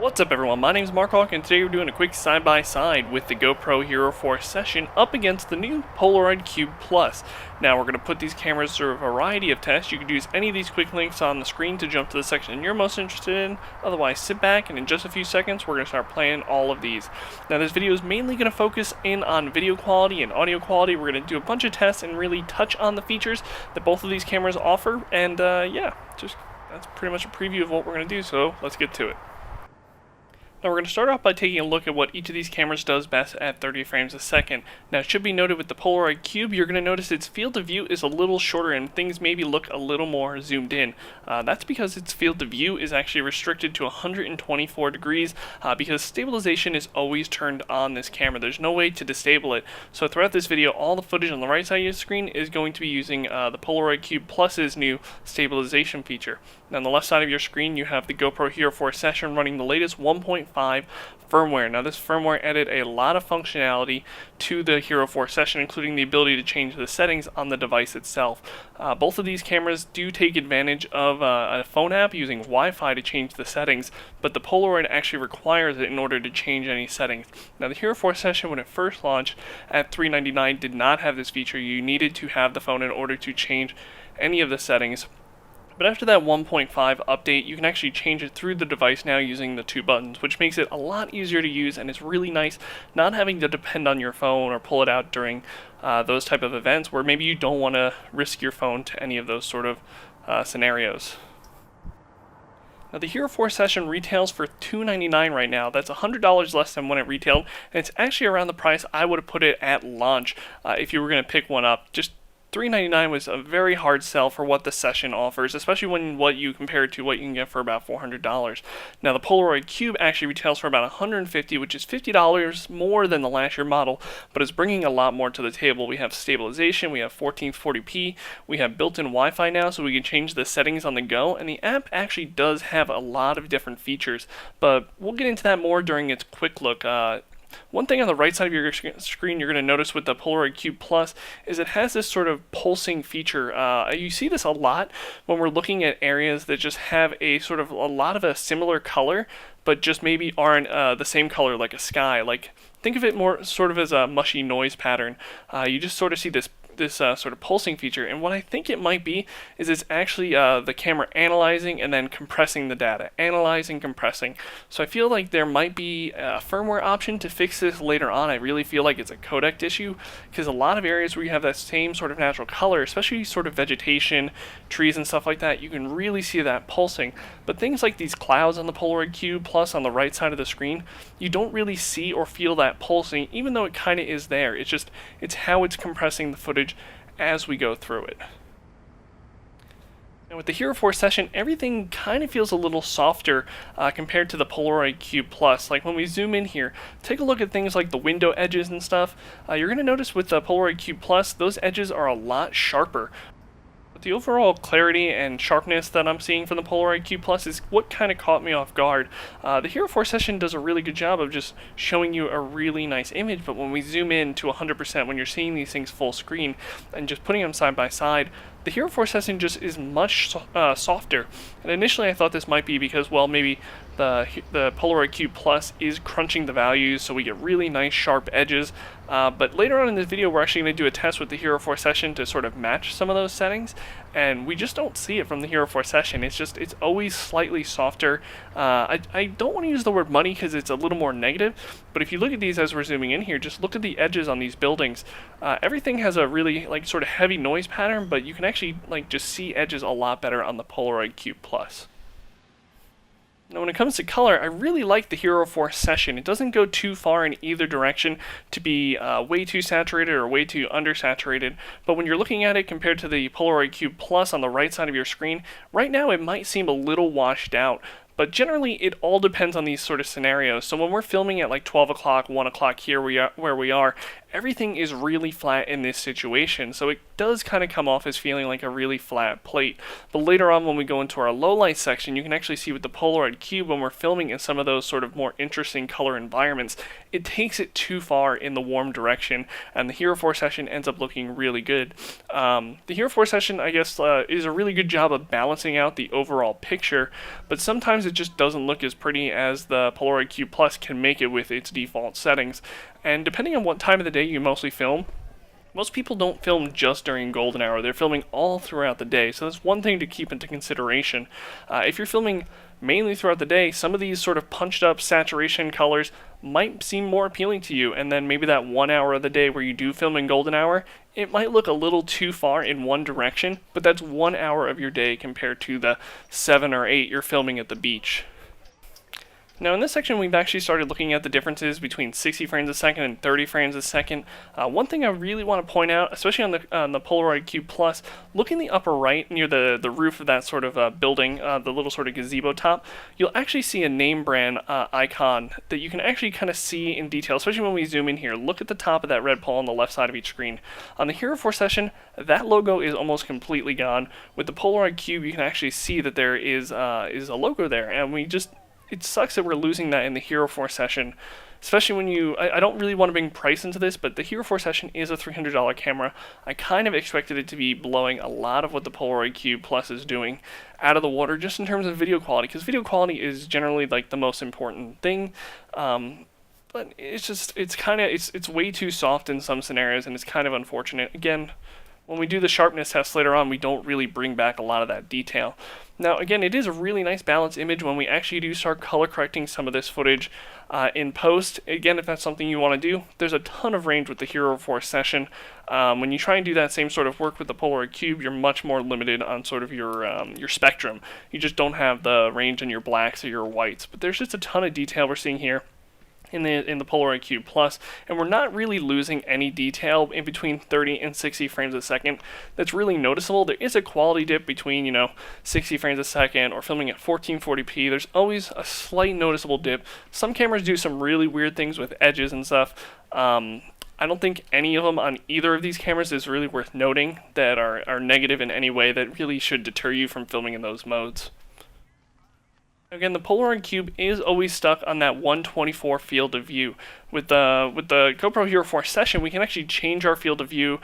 What's up everyone, my name is Mark Hawk and today we're doing a quick side-by-side with the GoPro Hero4 session up against the new Polaroid Cube Plus. Now we're going to put these cameras through a variety of tests. You can use any of these quick links on the screen to jump to the section you're most interested in. Otherwise sit back and in just a few seconds we're going to start playing all of these. Now this video is mainly going to focus in on video quality and audio quality. We're going to do a bunch of tests and really touch on the features that both of these cameras offer, and yeah, that's pretty much a preview of what we're going to do, so let's get to it. Now we're going to start off by taking a look at what each of these cameras does best at 30 frames a second. Now it should be noted with the Polaroid Cube, you're going to notice its field of view is a little shorter and things maybe look a little more zoomed in. That's because its field of view is actually restricted to 124 degrees because stabilization is always turned on this camera. There's no way to disable it. So throughout this video, all the footage on the right side of your screen is going to be using the Polaroid Cube Plus's new stabilization feature. Now on the left side of your screen, you have the GoPro Hero4 session running the latest 1.5 firmware. Now this firmware added a lot of functionality to the Hero4 session, including the ability to change the settings on the device itself. Both of these cameras do take advantage of a phone app using Wi-Fi to change the settings, but the Polaroid actually requires it in order to change any settings. Now the Hero4 session, when it first launched at $399, did not have this feature. You needed to have the phone in order to change any of the settings. But after that 1.5 update, you can actually change it through the device now using the two buttons, which makes it a lot easier to use, and it's really nice not having to depend on your phone or pull it out during those type of events where maybe you don't want to risk your phone to any of those sort of scenarios. Now the Hero4 session retails for $299 right now. That's $100 less than when it retailed, and it's actually around the price I would have put it at launch if you were going to pick one up. Just $399 was a very hard sell for what the session offers, especially when what you compare it to what you can get for about $400. Now the Polaroid Cube actually retails for about $150, which is $50 more than the last year model, but it's bringing a lot more to the table. We have stabilization, we have 1440p, we have built-in Wi-Fi now, so we can change the settings on the go, and the app actually does have a lot of different features, but we'll get into that more during its quick look. One thing on the right side of your screen you're going to notice with the Polaroid Cube Plus is it has this sort of pulsing feature. You see this a lot when we're looking at areas that just have a sort of a lot of a similar color, but just maybe aren't the same color, like a sky. Like, think of it more sort of as a mushy noise pattern. You just sort of see this sort of pulsing feature, and what I think it might be is it's actually the camera analyzing and then compressing the data, analyzing, compressing. So I feel like there might be a firmware option to fix this later on. I really feel like it's a codec issue, because a lot of areas where you have that same sort of natural color, especially sort of vegetation, trees and stuff like that, you can really see that pulsing. But things like these clouds on the Polaroid Cube Plus on the right side of the screen, you don't really see or feel that pulsing, even though it kind of is there. It's how it's compressing the footage as we go through it. And with the Hero4 session, everything kind of feels a little softer compared to the Polaroid Cube Plus. Like when we zoom in here, take a look at things like the window edges and stuff. You're going to notice with the Polaroid Cube Plus, those edges are a lot sharper. The overall clarity and sharpness that I'm seeing from the Polaroid Cube Plus is what kind of caught me off guard. The Hero4 session does a really good job of just showing you a really nice image, but when we zoom in to 100%, when you're seeing these things full screen and just putting them side by side, the Hero4 session just is much softer. And initially I thought this might be because, well, maybe the Polaroid Cube Plus is crunching the values so we get really nice sharp edges. But later on in this video we're actually going to do a test with the Hero4 session to sort of match some of those settings, and we just don't see it from the Hero4 session. It's always slightly softer. I don't want to use the word muddy because it's a little more negative, but if you look at these as we're zooming in here, just look at the edges on these buildings. Everything has a really like sort of heavy noise pattern, but you can actually like just see edges a lot better on the Polaroid Cube Plus. Now when it comes to color, I really like the Hero4 session. It doesn't go too far in either direction to be way too saturated or way too undersaturated, but when you're looking at it compared to the Polaroid Cube Plus on the right side of your screen, right now it might seem a little washed out. But generally, it all depends on these sort of scenarios. So when we're filming at like 12 o'clock, 1 o'clock here where we are, everything is really flat in this situation. So it does kind of come off as feeling like a really flat plate. But later on when we go into our low light section, you can actually see with the Polaroid Cube when we're filming in some of those sort of more interesting color environments, it takes it too far in the warm direction, and the Hero4 session ends up looking really good. The Hero4 session, I guess, is a really good job of balancing out the overall picture, but sometimes sometimes it just doesn't look as pretty as the Polaroid Q Plus can make it with its default settings. And depending on what time of the day you mostly film, most people don't film just during golden hour. They're filming all throughout the day, so that's one thing to keep into consideration. If you're filming mainly throughout the day, some of these sort of punched up saturation colors might seem more appealing to you, and then maybe that 1 hour of the day where you do film in golden hour, it might look a little too far in one direction, but that's 1 hour of your day compared to the 7 or 8 you're filming at the beach. Now in this section we've actually started looking at the differences between 60 frames a second and 30 frames a second. One thing I really want to point out, especially on the Polaroid Q Plus, look in the upper right near the roof of that sort of building, the little sort of gazebo top, you'll actually see a name brand icon that you can actually kind of see in detail, especially when we zoom in here. Look at the top of that red pole on the left side of each screen. On the Hero4 session, that logo is almost completely gone. With the Polaroid Cube, you can actually see that there is a logo there, and it sucks that we're losing that in the Hero4 session, especially when I don't really want to bring price into this, but the Hero4 session is a $300 camera. I kind of expected it to be blowing a lot of what the Polaroid Cube Plus is doing out of the water, just in terms of video quality, because video quality is generally like the most important thing. But it's way too soft in some scenarios, and it's kind of unfortunate. Again, when we do the sharpness test later on, we don't really bring back a lot of that detail. Now, again, it is a really nice balanced image when we actually do start color correcting some of this footage in post. Again, if that's something you want to do, there's a ton of range with the Hero4 session. When you try and do that same sort of work with the Polaroid Cube, you're much more limited on sort of your spectrum. You just don't have the range in your blacks or your whites. But there's just a ton of detail we're seeing here in the Polaroid Cube Plus, and we're not really losing any detail in between 30 and 60 frames a second that's really noticeable. There is a quality dip between 60 frames a second or filming at 1440p. There's always a slight noticeable dip. Some cameras do some really weird things with edges and stuff. I don't think any of them on either of these cameras is really worth noting that are negative in any way that really should deter you from filming in those modes. Again, the Polaroid Cube is always stuck on that 124 field of view. With the GoPro Hero4 session, we can actually change our field of view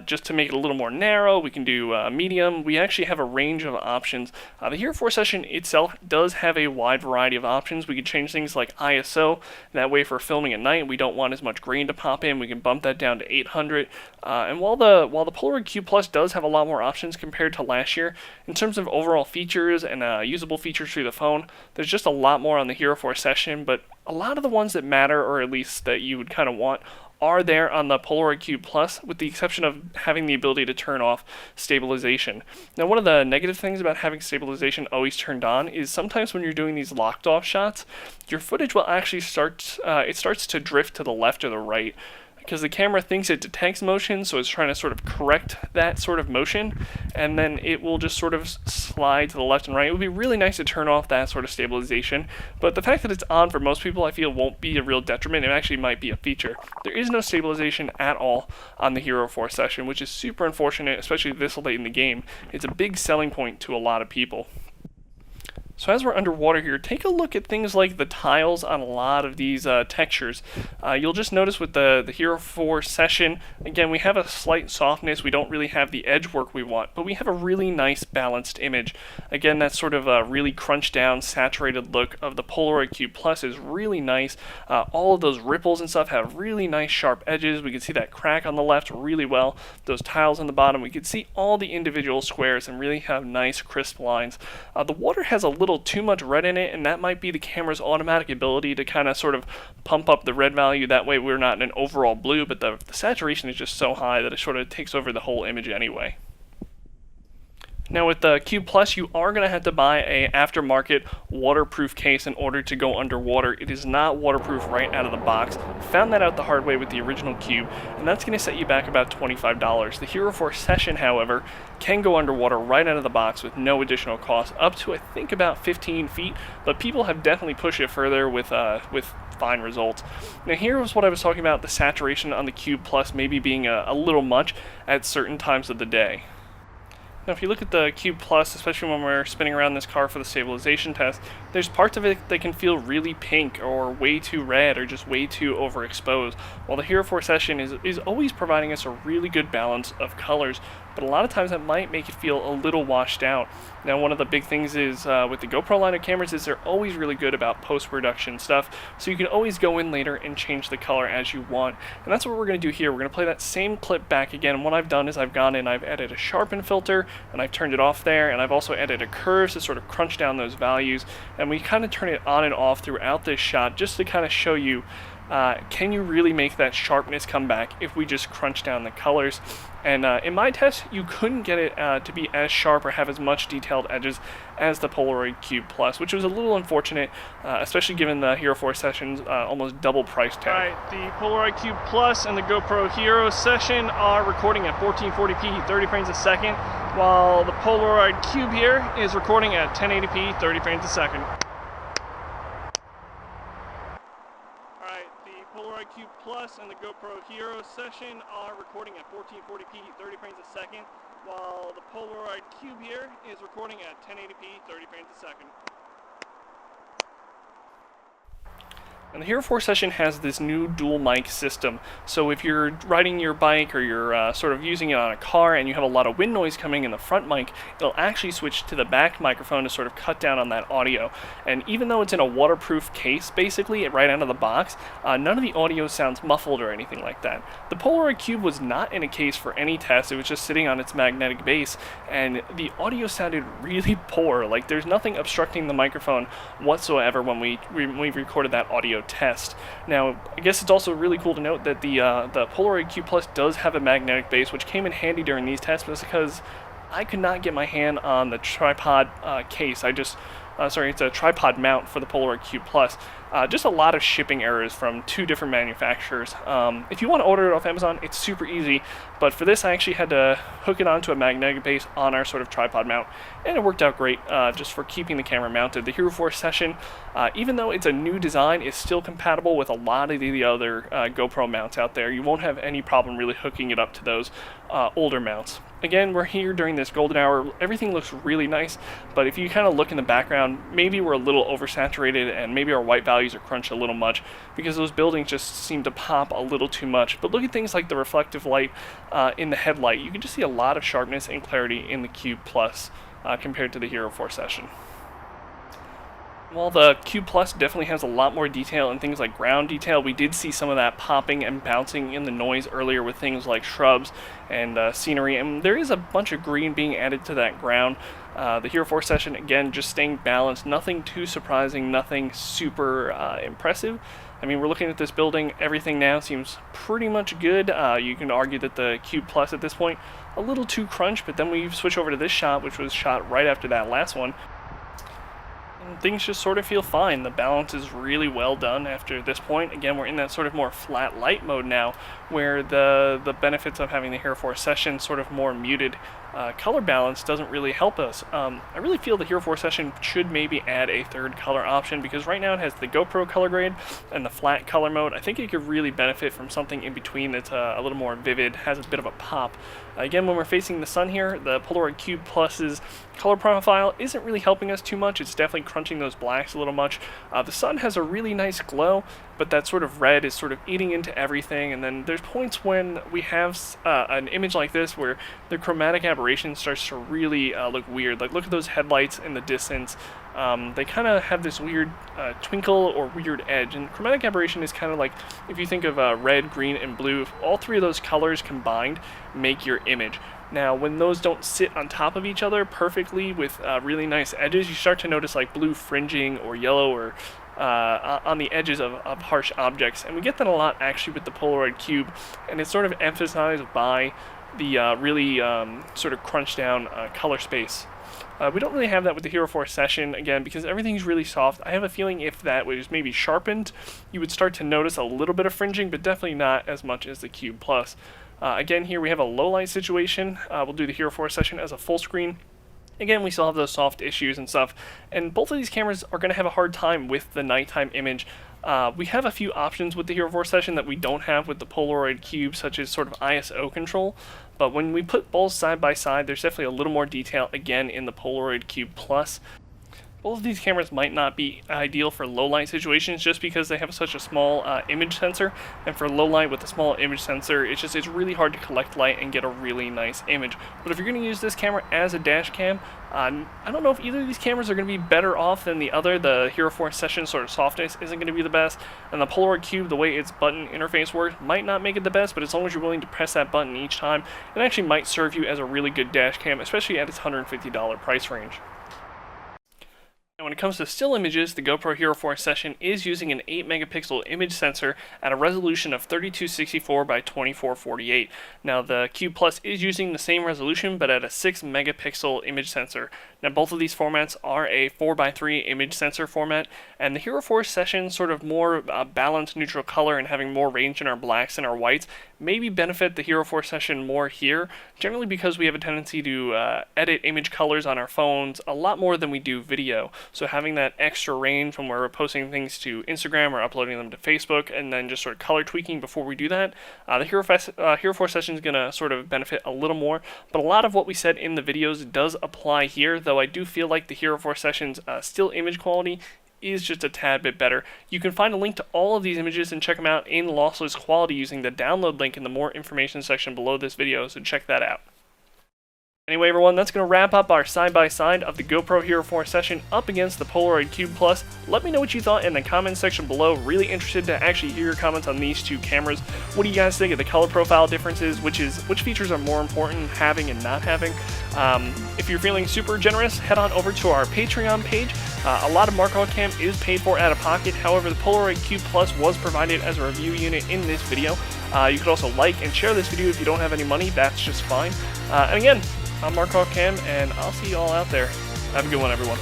just to make it a little more narrow. We can do medium. We actually have a range of options. The Hero4 session itself does have a wide variety of options. We can change things like ISO. That way, for filming at night, we don't want as much grain to pop in. We can bump that down to 800. And while the Polaroid Q Plus does have a lot more options compared to last year, in terms of overall features and usable features through the phone, there's just a lot more on the Hero4 session, but a lot of the ones that matter, or at least that you would kind of want, are there on the Polaroid Q Plus, with the exception of having the ability to turn off stabilization. Now, one of the negative things about having stabilization always turned on is sometimes when you're doing these locked off shots, your footage will actually starts to drift to the left or the right, because the camera thinks it detects motion, so it's trying to sort of correct that sort of motion, and then it will just sort of slide to the left and right. It would be really nice to turn off that sort of stabilization, but the fact that it's on for most people, I feel, won't be a real detriment. It actually might be a feature. There is no stabilization at all on the Hero4 session, which is super unfortunate, especially this late in the game. It's a big selling point to a lot of people. So as we're underwater here, take a look at things like the tiles on a lot of these textures. You'll just notice with the Hero4 session, again, we have a slight softness. We don't really have the edge work we want, but we have a really nice balanced image. Again, that sort of really crunched down, saturated look of the Polaroid Q Plus is really nice. All of those ripples and stuff have really nice sharp edges. We can see that crack on the left really well. Those tiles on the bottom, we can see all the individual squares and really have nice crisp lines. The water has a little too much red in it, and that might be the camera's automatic ability to kind of sort of pump up the red value. That way we're not in an overall blue, but the saturation is just so high that it sort of takes over the whole image anyway. Now with the Q Plus, you are going to have to buy a aftermarket waterproof case in order to go underwater. It is not waterproof right out of the box. Found that out the hard way with the original Cube, and that's going to set you back about $25. The Hero4 session, however, can go underwater right out of the box with no additional cost, up to I think about 15 feet, but people have definitely pushed it further with fine results. Now here was what I was talking about, the saturation on the Cube Plus maybe being a little much at certain times of the day. Now if you look at the Cube Plus, especially when we're spinning around this car for the stabilization test, there's parts of it that can feel really pink or way too red or just way too overexposed, while the Hero4 session is always providing us a really good balance of colors. but a lot of times that might make it feel a little washed out. Now, one of the big things is with the GoPro line of cameras is they're always really good about post-production stuff, so you can always go in later and change the color as you want. And that's what we're going to do here. We're going to play that same clip back again, and what I've done is I've gone in, I've added a sharpen filter, and I've turned it off there, and I've also added a curve to sort of crunch down those values, and we kind of turn it on and off throughout this shot just to kind of show you can you really make that sharpness come back if we just crunch down the colors. And in my test, you couldn't get it to be as sharp or have as much detailed edges as the Polaroid Cube Plus, which was a little unfortunate, especially given the Hero 4 Session's almost double price tag. Alright, the Polaroid Cube Plus and the GoPro Hero Session are recording at 1440p, 30 frames a second, while the Polaroid Cube here is recording at 1080p, 30 frames a second. Polaroid Cube Plus and the GoPro Hero Session are recording at 1440p, 30 frames a second, while the Polaroid Cube here is recording at 1080p, 30 frames a second. And the Hero 4 Session has this new dual mic system, so if you're riding your bike or you're sort of using it on a car and you have a lot of wind noise coming in the front mic, it'll actually switch to the back microphone to sort of cut down on that audio. And even though it's in a waterproof case, basically, right out of the box, none of the audio sounds muffled or anything like that. The Polaroid Cube was not in a case for any test, it was just sitting on its magnetic base, and the audio sounded really poor. Like, there's nothing obstructing the microphone whatsoever when we recorded that audio test. Now, I guess it's also really cool to note that the Polaroid Cube Plus does have a magnetic base, which came in handy during these tests because I could not get my hand on the tripod case. It's a tripod mount for the Polaroid Cube Plus. Just a lot of shipping errors from two different manufacturers. If you want to order it off Amazon, it's super easy, but for this I actually had to hook it onto a magnetic base on our sort of tripod mount, and it worked out great just for keeping the camera mounted. The Hero 4 Session, even though it's a new design, is still compatible with a lot of the other GoPro mounts out there. You won't have any problem really hooking it up to those older mounts. Again, we're here during this golden hour. Everything looks really nice, but if you kind of look in the background, maybe we're a little oversaturated and maybe our white values are crunched a little much because those buildings just seem to pop a little too much. But look at things like the reflective light in the headlight. You can just see a lot of sharpness and clarity in the Cube Plus compared to the Hero 4 Session. While the Cube Plus definitely has a lot more detail and things like ground detail, we did see some of that popping and bouncing in the noise earlier with things like shrubs and scenery, and there is a bunch of green being added to that ground. The Hero 4 Session, again, just staying balanced, nothing too surprising, nothing super impressive. I mean, we're looking at this building, everything now seems pretty much good. You can argue that the Cube Plus at this point, a little too crunched, but then we switch over to this shot, which was shot right after that last one. Things just sort of feel fine. The balance is really well done after this point. Again, we're in that sort of more flat light mode now, where the benefits of having the Hero 4 Session sort of more muted color balance doesn't really help us. I really feel the Hero 4 Session should maybe add a third color option, because right now it has the GoPro color grade and the flat color mode. I think it could really benefit from something in between that's a little more vivid, has a bit of a pop. Again, when we're facing the sun here, the Polaroid Cube Plus's color profile isn't really helping us too much. It's definitely crunching those blacks a little much. The sun has a really nice glow, but that sort of red is sort of eating into everything. And then there's points when we have an image like this where the chromatic aberration starts to really look weird. Like, look at those headlights in the distance. They kind of have this weird twinkle or weird edge, and chromatic aberration is kind of like, if you think of red, green, and blue, all three of those colors combined make your image. Now, when those don't sit on top of each other perfectly with really nice edges, you start to notice like blue fringing or yellow or on the edges of harsh objects, and we get that a lot actually with the Polaroid Cube, and it's sort of emphasized by the really sort of crunched down color space. We don't really have that with the Hero 4 Session, again, because everything's really soft. I have a feeling if that was maybe sharpened, you would start to notice a little bit of fringing, but definitely not as much as the Cube Plus. Again, here we have a low light situation. We'll do the Hero 4 Session as a full screen. Again, we still have those soft issues and stuff, and both of these cameras are going to have a hard time with the nighttime image. We have a few options with the Hero 4 Session that we don't have with the Polaroid Cube, such as sort of ISO control, but when we put both side by side, there's definitely a little more detail, again, in the Polaroid Cube Plus. Both of these cameras might not be ideal for low light situations just because they have such a small image sensor, and for low light with a small image sensor, it's really hard to collect light and get a really nice image. But if you're going to use this camera as a dash cam, I don't know if either of these cameras are going to be better off than the other. The Hero4 Session sort of softness isn't going to be the best, and the Polaroid Cube, the way its button interface works, might not make it the best, but as long as you're willing to press that button each time, it actually might serve you as a really good dash cam, especially at its $150 price range. And when it comes to still images, the GoPro Hero4 Session is using an 8 megapixel image sensor at a resolution of 3264 by 2448. Now the Cube Plus is using the same resolution but at a 6 megapixel image sensor. Now both of these formats are a 4:3 image sensor format, and the Hero4 Session sort of more balanced neutral color and having more range in our blacks and our whites maybe benefit the Hero4 Session more here, generally because we have a tendency to edit image colors on our phones a lot more than we do video. So having that extra range when we're posting things to Instagram or uploading them to Facebook, and then just sort of color tweaking before we do that, the Hero4 Session is going to sort of benefit a little more. But a lot of what we said in the videos does apply here, though I do feel like the Hero4 Session's still image quality is just a tad bit better. You can find a link to all of these images and check them out in lossless quality using the download link in the more information section below this video, so check that out. Anyway, everyone, that's going to wrap up our side-by-side of the GoPro Hero4 Session up against the Polaroid Cube Plus. Let me know what you thought in the comments section below. Really interested to actually hear your comments on these two cameras. What do you guys think of the color profile differences? Which features are more important having and not having? If you're feeling super generous, head on over to our Patreon page. A lot of Mark Cam is paid for out of pocket. However, the Polaroid Cube Plus was provided as a review unit in this video. You could also like and share this video if you don't have any money. That's just fine. And again, I'm Mark Cam, and I'll see you all out there. Have a good one, everyone.